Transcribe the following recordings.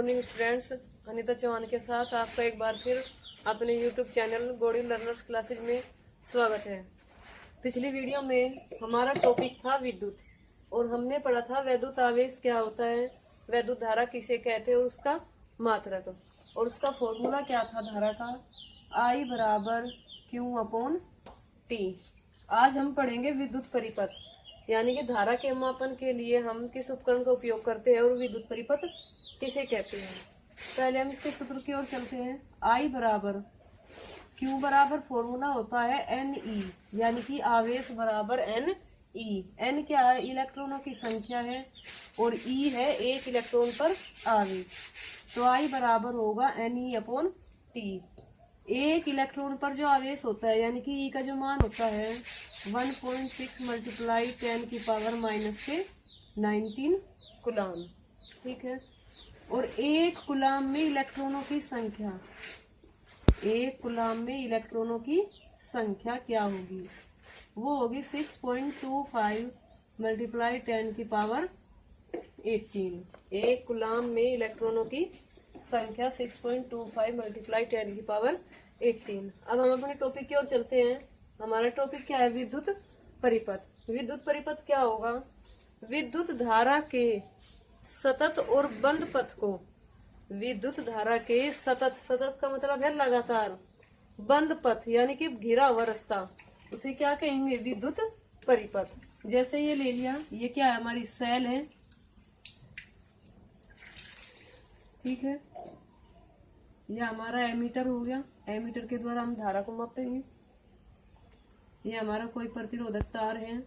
Morning students, Anita Chauhan के साथ आपका एक बार फिर अपने YouTube channel body learners classes में स्वागत है। पिछली वीडियो में हमारा टॉपिक था विद्युत और हमने पढ़ा था वैद्युत आवेश क्या होता है, वैद्युत धारा किसे कहते हैं और उसका मात्रक और उसका फॉर्मूला क्या था धारा का, I बराबर Q अपॉन T। आज हम पढ़ेंगे विद्युत परिपथ, यानी कि धारा के मापन के लिए हम किस उपकरण का उपयोग करते हैं और विद्युत परिपथ किसे कहते हैं। पहले हम इसके सूत्र की ओर चलते हैं। I बराबर Q बराबर फॉर्मूला होता है Ne, यानी कि आवेश बराबर Ne। N क्या है? इलेक्ट्रॉनों की संख्या है और E है एक इलेक्ट्रॉन पर आवेश। तो I बराबर होगा Ne अपॉन T। एक इलेक्ट्रॉन पर जो आवेश होता है यानी कि E का जो मान होता है 1.6 मल्टीप्लाई 10 की पावर -19 कूलाम, ठीक है। और एक कूलाम में इलेक्ट्रॉनों की संख्या, एक कूलाम में इलेक्ट्रॉनों की संख्या क्या होगी? वो होगी 6.25 मल्टीप्लाई 10 की पावर 18। एक कूलाम में इलेक्ट्रॉनों की संख्या 6.25 मल्टीप्लाई 10 की पावर 18। अब हम अपने टॉपिक की ओर चलते हैं। हमारा टॉपिक क्या है? विद्युत परिपथ। विद्युत परिपथ क्या होगा? विद्युत धारा के सतत और बंद पथ को, विद्युत धारा के सतत, सतत का मतलब है लगातार, बंद पथ यानी कि घिरा हुआ रास्ता, उसे क्या कहेंगे? विद्युत परिपथ। जैसे ये ले लिया, ये क्या है? हमारी सेल है, ठीक है। ये हमारा एमीटर हो गया, एमीटर के द्वारा हम धारा को मापेंगे। ये हमारा कोई प्रतिरोधक तार है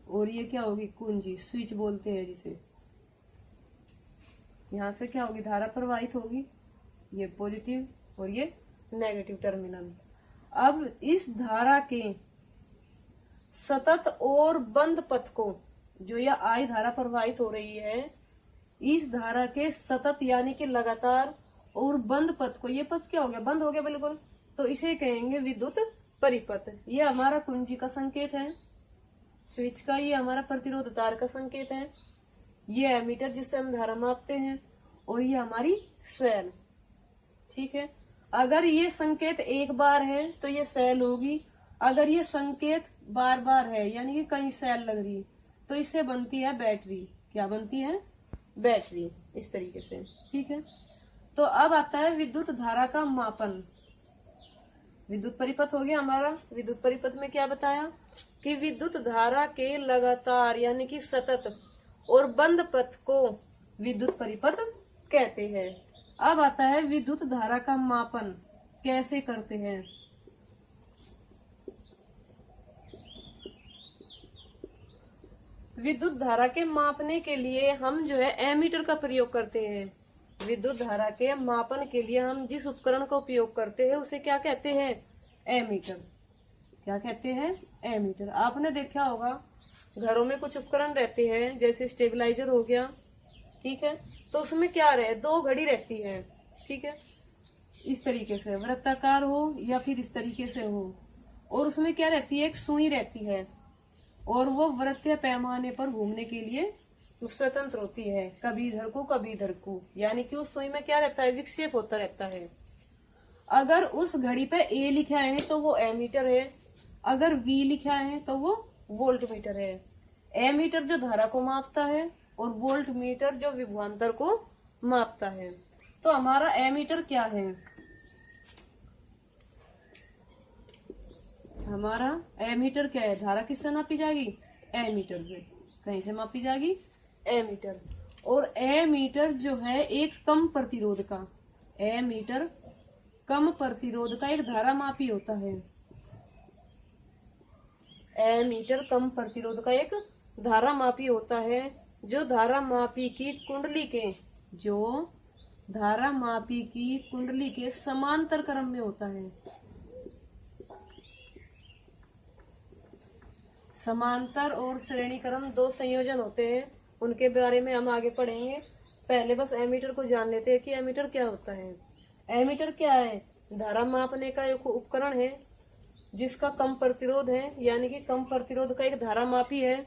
और ये क्या होगी? कुंजी, स्विच बोलते हैं जिसे। यहां से क्या होगी? धारा प्रवाहित होगी, ये पॉजिटिव और ये नेगेटिव टर्मिनल। अब इस धारा के सतत और बंद पथ को, जो यह I धारा प्रवाहित हो रही है, इस धारा के सतत यानी कि लगातार और बंद पथ को, ये पथ क्या हो गया? बंद हो गया बिल्कुल, तो इसे कहेंगे विद्युत परिपथ। ये हमारा कुंजी का संकेत है, स्विच का, ये हमारा प्रतिरोध तार का संकेत है, ये एमीटर जिससे हम धारा मापते हैं, और ये हमारी सेल, ठीक है। अगर ये संकेत एक बार है तो ये सेल होगी, अगर ये संकेत बार बार है यानी कि कहीं सेल लग रही, तो इससे बनती है बैटरी। क्या बनती है? बैटरी, इस तरीके से, ठीक है। तो अब आता है विद्युत धारा का मापन। विद्युत परिपथ हो गया हमारा। विद्युत परिपथ में क्या बताया कि विद्युत धारा के लगातार यानी कि सतत और बंद पथ को विद्युत परिपथ कहते हैं। अब आता है विद्युत धारा का मापन कैसे करते हैं। विद्युत धारा के मापने के लिए हम जो है एमीटर का प्रयोग करते हैं। विद्युत धारा के मापन के लिए हम जिस उपकरण का उपयोग करते हैं उसे क्या कहते हैं? एमीटर। क्या कहते हैं? एमीटर। आपने देखा होगा घरों में कुछ उपकरण रहते हैं, जैसे स्टेबलाइजर हो गया, ठीक है। तो उसमें क्या रहे? दो घड़ी रहती है, ठीक है, इस तरीके से वृत्ताकार हो या फिर इस तरीके से हो, और उसमें क्या रहती है? एक सुई रहती है और वो वृत्तीय पैमाने पर घूमने के लिए स्वतंत्र होती है, कभी इधर को कभी इधर को, यानी कि उस सुई में क्या रहता है? विक्षेप होता रहता है। अगर उस घड़ी पे A लिखा है तो वो एमीटर है, अगर V लिखा है तो वो वोल्ट मीटर है। एमीटर जो धारा को मापता है और वोल्ट मीटर जो विभवांतर को मापता है। तो हमारा एमीटर क्या है? हमारा एमीटर क्या है? धारा किससे नापी जाएगी? एमीटर से। कहीं से मापी जाएगी? एमीटर। और एमीटर जो है एक कम प्रतिरोध का, एमीटर कम प्रतिरोध का एक धारा मापी होता है। एमीटर कम प्रतिरोध का एक धारा मापी होता है, जो धारा मापी की कुंडली के, जो धारा मापी की कुंडली के समांतर क्रम में होता है। समांतर और श्रेणी क्रम दो संयोजन होते हैं, उनके बारे में हम आगे पढ़ेंगे। पहले बस एमीटर को जान लेते हैं कि एमीटर क्या होता है। एमीटर क्या है? धारा मापने का एक उपकरण है जिसका कम प्रतिरोध है, यानी कि कम प्रतिरोध का एक धारा मापी है,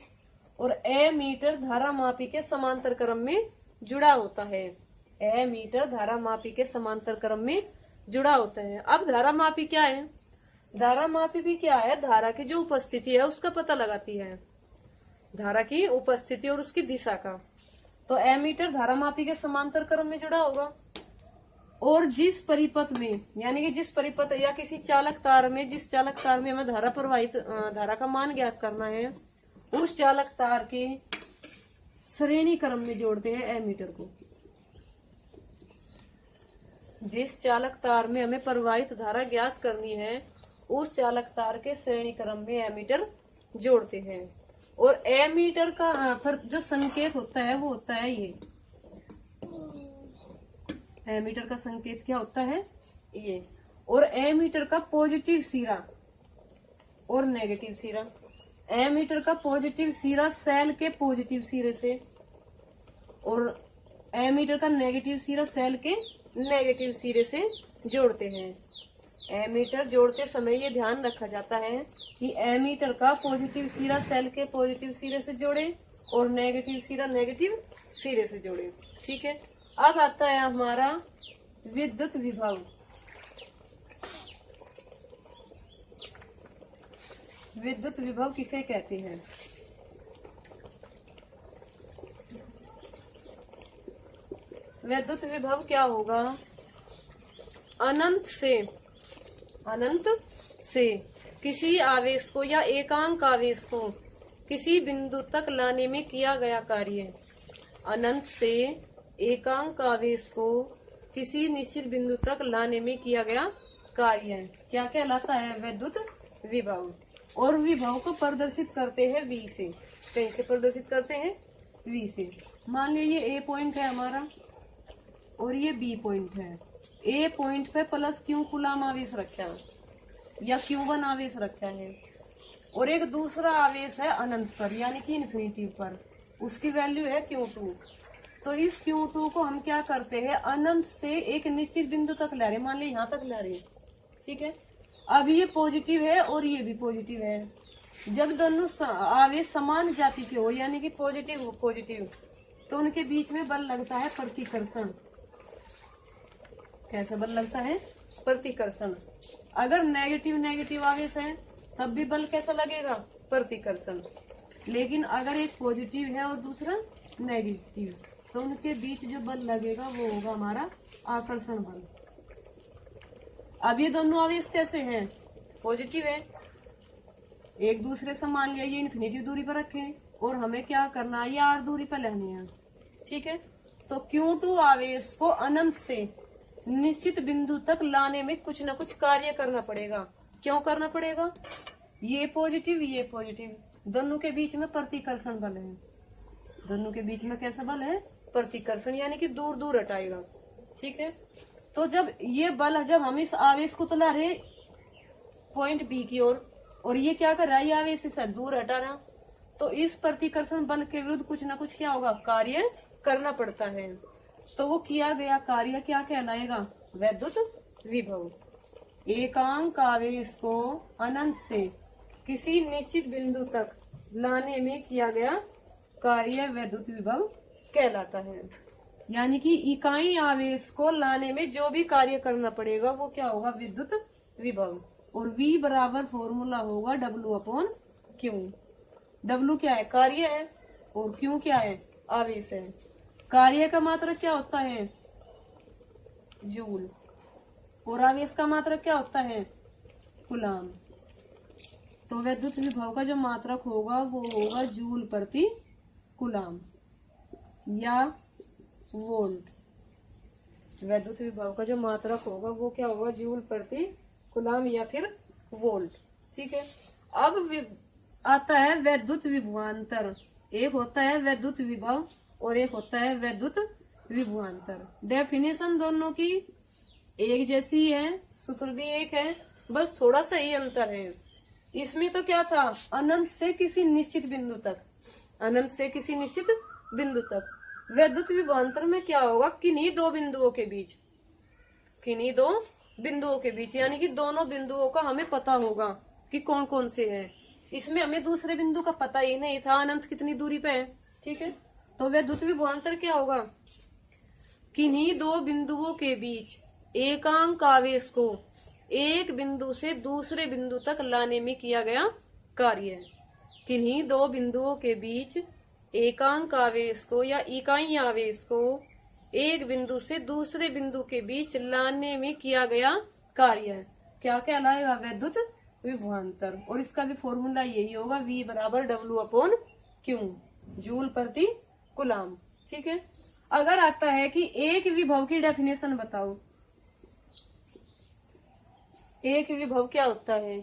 और ए मीटर धारामापी के समांतर क्रम में जुड़ा होता है। ए मीटर धारामापी के समांतर क्रम में जुड़ा होता है। अब धारामापी क्या है? धारामापी भी क्या है? धारा की जो उपस्थिति है उसका पता लगाती है, धारा की उपस्थिति और उसकी दिशा का। तो ए मीटर धारामापी के समांतर क्रम में जुड़ा होगा और जिस परिपथ में, यानी कि जिस परिपथ या किसी चालक तार में, जिस चालक तार में हमें धारा प्रवाहित, धारा का मान ज्ञात करना है, उस चालक तार के श्रेणी क्रम में जोड़ते हैं ए मीटर को। जिस चालक तार में हमें प्रवाहित धारा ज्ञात करनी है उस चालक तार के श्रेणी क्रम में ए मीटर जोड़ते हैं। और ए मीटर का फिर जो संकेत होता है वो होता है ये। ए मीटर का संकेत क्या होता है? ये। और ए मीटर का पॉजिटिव सिरा और नेगेटिव सिरा, ए मीटर का पॉजिटिव सिरा सेल के पॉजिटिव सिरे से और ए मीटर का नेगेटिव सिरा सेल के नेगेटिव सिरे से जोड़ते हैं। ए मीटर जोड़ते समय ये ध्यान रखा जाता है कि ए मीटर का पॉजिटिव सिरा सेल के पॉजिटिव सिरे से जोड़े और नेगेटिव सिरा नेगेटिव सिरे से जोड़े। ठीक है। अब आता है हमारा विद्युत विभव। विद्युत विभव किसे कहते हैं? विद्युत विभव क्या होगा? अनंत से किसी आवेश को या एकांक आवेश को किसी बिंदु तक लाने में किया गया कार्य। अनंत से एकांक आवेश को किसी निश्चित बिंदु तक लाने में किया गया कार्य क्या कहलाता है? विद्युत विभव। और विभव को प्रदर्शित करते हैं V से। कहीं से प्रदर्शित करते हैं? V से। मान लीजिए ये A पॉइंट है हमारा और ये B पॉइंट है। A पॉइंट पे प्लस Q कूलाम आवेश रखा है या Q1 आवेश रखा है और एक दूसरा आवेश है अनंत पर, यानी कि इन्फिनिटी पर, उसकी वैल्यू है Q2। तो इस Q2 को हम क्या करते हैं? अनंत से एक निश्चित बिंदु तक ला रहे, मान ली यहाँ तक ला रहे। ठीक है। अब ये पॉजिटिव है और ये भी पॉजिटिव है। जब दोनों आवेश समान जाति के हो, यानी कि पॉजिटिव हो पॉजिटिव, तो उनके बीच में बल लगता है प्रतिकर्षण। कैसा बल लगता है? प्रतिकर्षण। अगर नेगेटिव आवेश है तब भी बल कैसा लगेगा? प्रतिकर्षण। लेकिन अगर एक पॉजिटिव है और दूसरा नेगेटिव, तो उनके बीच जो बल लगेगा वो होगा हमारा आकर्षण बल। अब ये दोनों आवेश कैसे हैं? पॉजिटिव है। एक दूसरे से मान लिया ये इन्फिनिटी दूरी पर रखें और हमें क्या करना है? ये r दूरी पर लेने हैं। ठीक है। तो Q2 आवेश को अनंत से निश्चित बिंदु तक लाने में कुछ ना कुछ कार्य करना पड़ेगा। क्यों करना पड़ेगा? ये पॉजिटिव, दोनों के बीच में प्रतिकर्षण बल है। दोनों के बीच में कैसा बल है? प्रतिकर्षण, यानी कि दूर दूर हटाएगा। ठीक है। तो जब ये बल, जब हम इस आवेश को तो ला रहे पॉइंट बी की ओर और ये क्या कर रहा है? ये आवेश से दूर हटा रहा, तो इस प्रतिकर्षण बल के विरुद्ध कुछ ना कुछ क्या होगा? कार्य करना पड़ता है। तो वो किया गया कार्य क्या कहलाएगा? विद्युत विभव। एकांक आवेश को अनंत से किसी निश्चित बिंदु तक लाने में किया गया कार्य विद्युत विभव कहलाता है। यानी कि इकाई आवेश को लाने में जो भी कार्य करना पड़ेगा वो क्या होगा? विद्युत विभव। और V बराबर फॉर्मूला होगा W/Q। W क्या है? कार्य है और Q क्या है? आवेश है। कार्य का मात्रक क्या होता है? जूल। और आवेश का मात्रक क्या होता है? कूलाम। तो विद्युत विभव का जो मात्रक होगा वो होगा जूल प्रति कूलाम या वोल्ट। विद्युत विभव का जो मात्रक होगा वो क्या होगा? जूल प्रति कूलाम या फिर वोल्ट। ठीक है। अब आता है विद्युत विभवांतर। एक होता है विद्युत विभव और एक होता है विद्युत विभवांतर। डेफिनेशन दोनों की एक जैसी है, सूत्र भी एक है, बस थोड़ा सा ही अंतर है। इसमें तो क्या था? अनंत से किसी निश्चित बिंदु तक, अनंत से किसी निश्चित बिंदु तक। विद्युत विभवांतर में क्या होगा? किन्हीं दो बिंदुओं के बीच, किन्हीं दो बिंदुओं के बीच, यानी कि दोनों बिंदुओं का हमें पता होगा कि कौन कौन से हैं। इसमें हमें दूसरे बिंदु का पता ही नहीं था, अनंत कितनी दूरी पे है। ठीक है, तो वैद्युत विभवांतर क्या होगा, किन्हीं दो बिंदुओं के बीच एकांक आवेश को एक बिंदु से दूसरे बिंदु तक लाने में किया गया कार्य। किन्हीं दो बिंदुओं के बीच एकांक आवेश को या इकाई आवेश को एक बिंदु से दूसरे बिंदु के बीच लाने में किया गया कार्य क्या कहलाएगा, वैद्युत विभवांतर। और इसका भी फॉर्मूला यही होगा, V बराबर W/Q, जूल प्रति कूलाम। ठीक है, अगर आता है कि एक विभव की डेफिनेशन बताओ, एक विभव क्या होता है,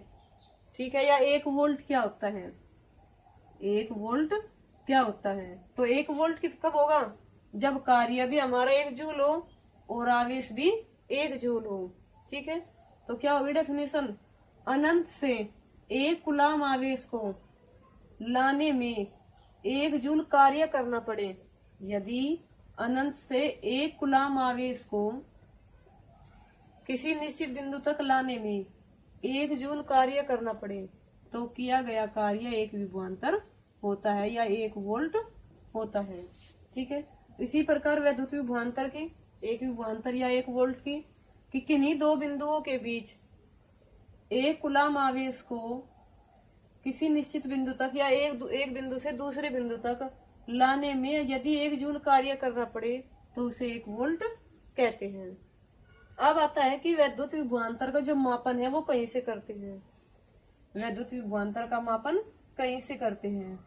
ठीक है, या एक वोल्ट क्या होता है, एक वोल्ट क्या होता है। तो एक वोल्ट कब होगा, जब कार्य भी हमारा 1 जूल हो और आवेश भी 1 जूल हो। ठीक है, तो क्या होगी डेफिनेशन, अनंत से 1 कूलाम आवेश को लाने में 1 जूल कार्य करना पड़े। यदि अनंत से 1 कूलाम आवेश को किसी निश्चित बिंदु तक लाने में 1 जूल कार्य करना पड़े तो किया गया कार्य एक विभवांतर होता है या 1 वोल्ट होता है। ठीक है, इसी प्रकार वैद्युत विभवांतर की, एक विभवांतर या 1 वोल्ट की, कि किन्हीं दो बिंदुओं के बीच 1 कूलाम आवेश को किसी निश्चित बिंदु तक या एक बिंदु से दूसरे बिंदु तक लाने में यदि 1 जूल कार्य करना पड़े तो उसे 1 वोल्ट कहते हैं। अब आता है कि वैद्युत विभवांतर का जो मापन है वो कहीं से करते हैं, वैद्युत विभवांतर का मापन कहीं से करते हैं।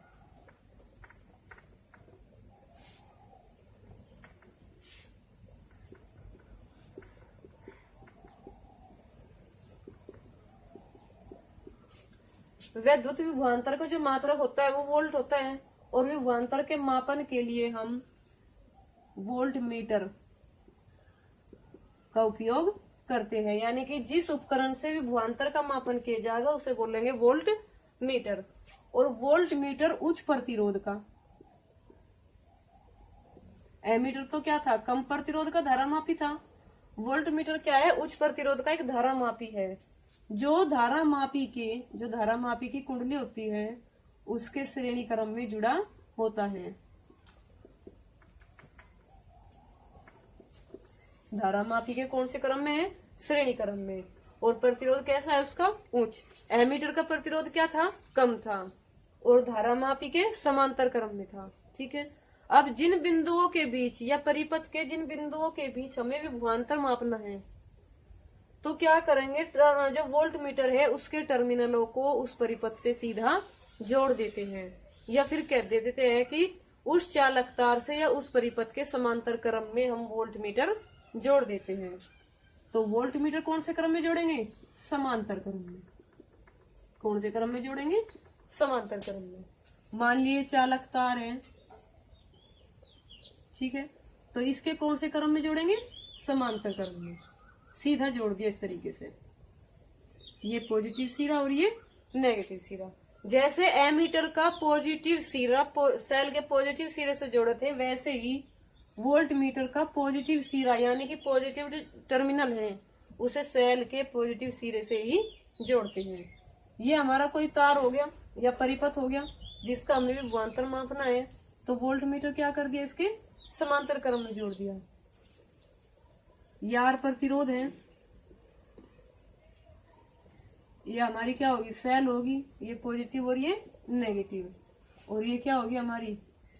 वैद्युत विभवांतर का जो मात्रक होता है वो वोल्ट होता है, और विभवांतर के मापन के लिए हम वोल्ट मीटर का उपयोग करते हैं। यानी कि जिस उपकरण से विभवांतर का मापन किया जाएगा उसे बोलेंगे वोल्ट मीटर। और वोल्ट मीटर उच्च प्रतिरोध का, एमीटर तो क्या था, कम प्रतिरोध का धारामापी था। वोल्ट मीटर क्या है, उच्च प्रतिरोध का एक धारामापी है, जो धारामापी की कुंडली होती है उसके श्रेणी क्रम में जुड़ा होता है। धारामापी के कौन से क्रम में है, श्रेणी क्रम में। और प्रतिरोध कैसा है उसका, उच्च। एमीटर का प्रतिरोध क्या था, कम था, और धारामापी के समांतर क्रम में था। ठीक है, अब जिन बिंदुओं के बीच या परिपथ के जिन बिंदुओं के बीच हमें विभवांतर मापना है तो क्या करेंगे, जो वोल्ट मीटर है उसके टर्मिनलों को उस परिपथ से सीधा जोड़ देते हैं, या फिर कह देते हैं कि उस चालक तार से या उस परिपथ के समांतर क्रम में हम वोल्ट मीटर जोड़ देते हैं। तो वोल्ट मीटर कौन से क्रम में जोड़ेंगे, समांतर क्रम में। कौन से क्रम में जोड़ेंगे, समांतर क्रम में। मान लिए चालक तार है, ठीक है, तो इसके कौन से क्रम में जोड़ेंगे, समांतर क्रम में। सीधा जोड़ दिया इस तरीके से, ये पॉजिटिव सिरा और ये नेगेटिव सिरा। जैसे एमीटर का पॉजिटिव सिरा सेल के पॉजिटिव सिरे से जोड़े थे, वैसे ही वोल्ट मीटर का पॉजिटिव सिरा यानी कि पॉजिटिव टर्मिनल है उसे सेल के पॉजिटिव सिरे से ही जोड़ते हैं। ये हमारा कोई तार हो गया या परिपथ हो गया जिसका हमें विभवांतर मापना है, तो वोल्ट मीटर क्या कर दिया, इसके समांतर क्रम में जोड़ दिया। यार प्रतिरोध है, ये हमारी क्या होगी, सेल होगी, ये पॉजिटिव और ये नेगेटिव, और ये क्या होगी हमारी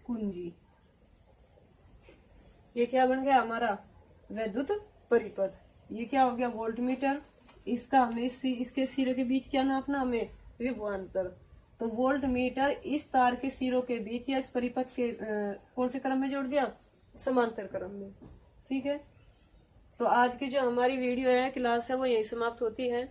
कुंजी। ये क्या बन गया हमारा वैद्युत परिपथ। ये क्या हो गया वोल्ट मीटर, इसका हमें इसके सिरे के बीच क्या नापना, हमें विभवांतर। तो वोल्ट मीटर इस तार के सिरों के बीच या इस परिपथ के कौन से क्रम में जोड़ दिया, समांतर क्रम में। ठीक है, तो आज की जो हमारी वीडियो है, क्लास है, वो यही समाप्त होती है।